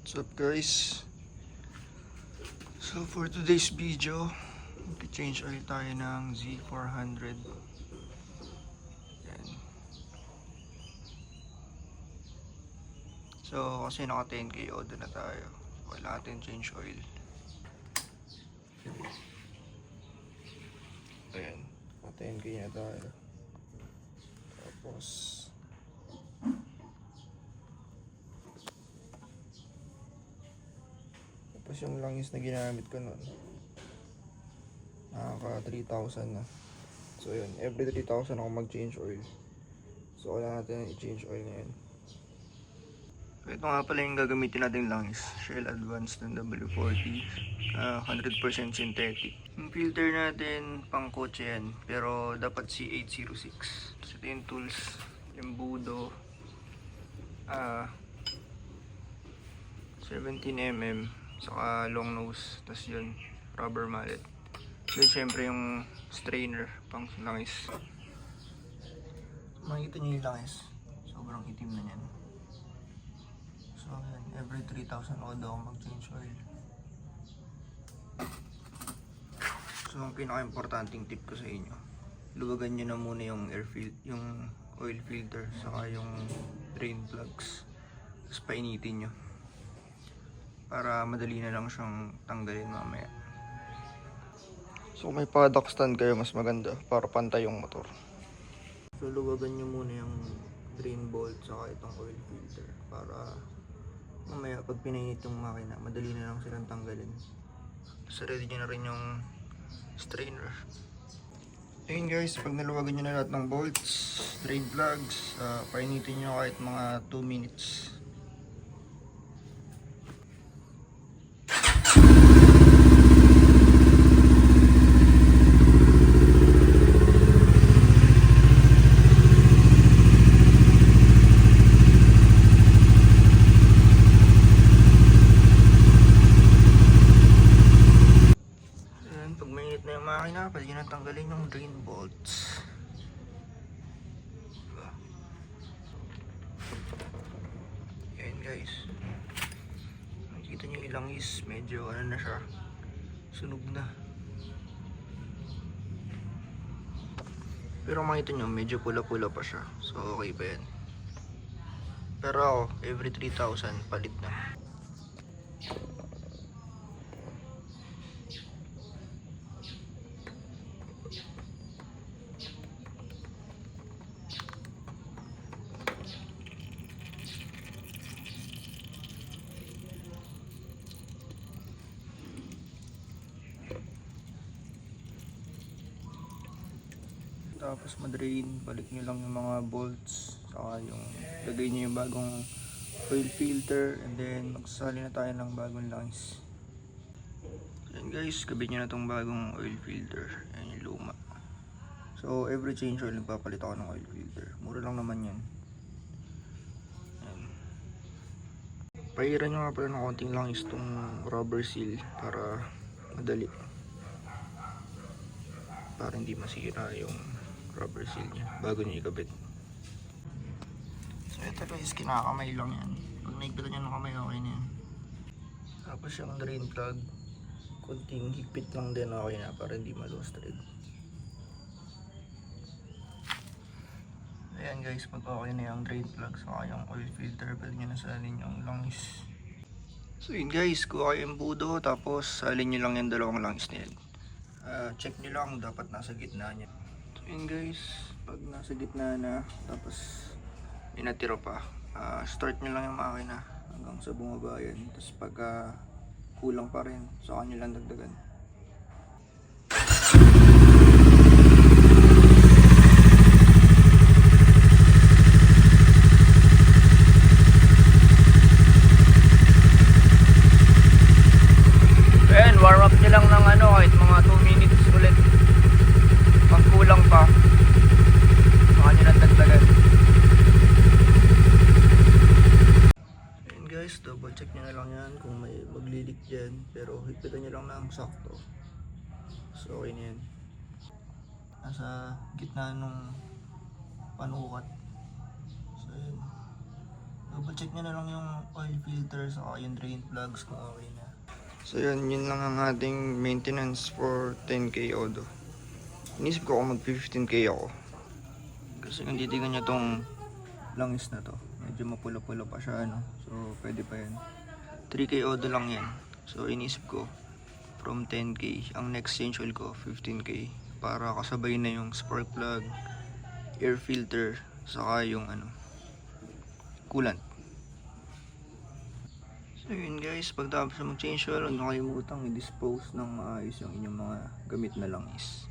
What's up guys? So for today's video, mag-change oil tayo ng Z400. Yan. So kasi naka 10k order na tayo. Wala natin change oil. Ayan, naka 10k na tayo. Tapos yung langis na ginamit ko noon, nakaka 3,000 na. So yun, every 3,000 ako mag-change oil. So kailangan natin i-change oil ngayon. So ito nga pala yung gagamitin natin langis, Shell Advanced ng W40, 100% synthetic. Yung filter natin pang kotse yan, pero dapat C806. So ito yung tools, embudo, 17mm, saka long nose, tas yun, rubber mallet. Then syempre yung strainer pang langis. Makikita nyo yung langis, sobrang itim na yan. So yan, every 3,000 ako daw mag-change oil. So ang pinaka-importanting tip ko sa inyo, luwagan nyo na muna yung yung oil filter, saka yung drain plugs, tapos painitin nyo para madali na lang siyang tanggalin mamaya. So may paddock stand kayo, mas maganda para pantay yung motor. So luwagan nyo muna yung drain bolt saka itong oil filter para mamaya pag pinainit yung makina, madali na lang silang tanggalin. So ready nyo na rin yung strainer. Ayun guys, pag naluwagan nyo na lahat ng bolts, drain plugs, painitin nyo kahit mga 2 minutes. Makina, pwede nyo tanggalin yung drain bolts. Ayan guys, nakikita nyo yung langis, medyo ano na siya, sunog na. Pero makita nyo, medyo pula-pula pa siya, so okay pa yan. Pero ako, every 3,000 palit na. Tapos madrain, balik nyo lang yung mga bolts, saka yung lagay nyo yung bagong oil filter, and then magsasali na tayo ng bagong langis. Ayan guys, kabit nyo na itong bagong oil filter. Ayan yung luma. So every change oil nagpapalit ako ng oil filter, mura lang naman yan. Ayan. Pahiran nyo nga pala ng konting langis itong rubber seal para madali, para hindi masira yung rubber seal niya bago niya ikabit. So ito guys, kinakamay lang yan. Pag naigpitan nyo ng kamay, okay na yan. Tapos yung drain plug, kunting higpit lang din, okay na, para hindi ma-loose thread. Ayan guys, pag okay na yung drain plug saka yung oil filter, pwede nyo na salin yung langis. So yun guys, kuha kayo yung embudo, tapos salin nyo lang yung dalawang langis na yan. Check nyo lang, dapat nasa gitna niya. So yun guys, pag nasa gitna na, tapos may natira pa, start nyo lang yung makina hanggang sa bumaba yan. Tapos pag kulang pa rin, saka nyo lang dagdagan. Warm up nyo lang ng kahit mga 2 minutes ulit. Pag kulang pa, saka nyo lang dagdagan. Ayan guys, double check nyo na lang yan kung may maglilik dyan, pero higpitan nyo lang ng sakto. So okay na yan. Nasa gitna nung panukat. So yun, double check nyo na lang yung oil filter saka yung drain plugs kung okay na. So yun lang ang ating maintenance for 10K Odo. Inisip ko kung mag 15K ako. Kasi kung titigan nyo tong langis na to, medyo mapula-pula pa siya, ano. So pwede pa yan. 3K Odo lang yan. So inisip ko, from 10K, ang next change oil ko, 15K. Para kasabay na yung spark plug, air filter, saka yung coolant. So yun guys, pagtapos na mag-change oil, huwag na kalimutang i-dispose ng maayos yung inyong mga gamit na langis.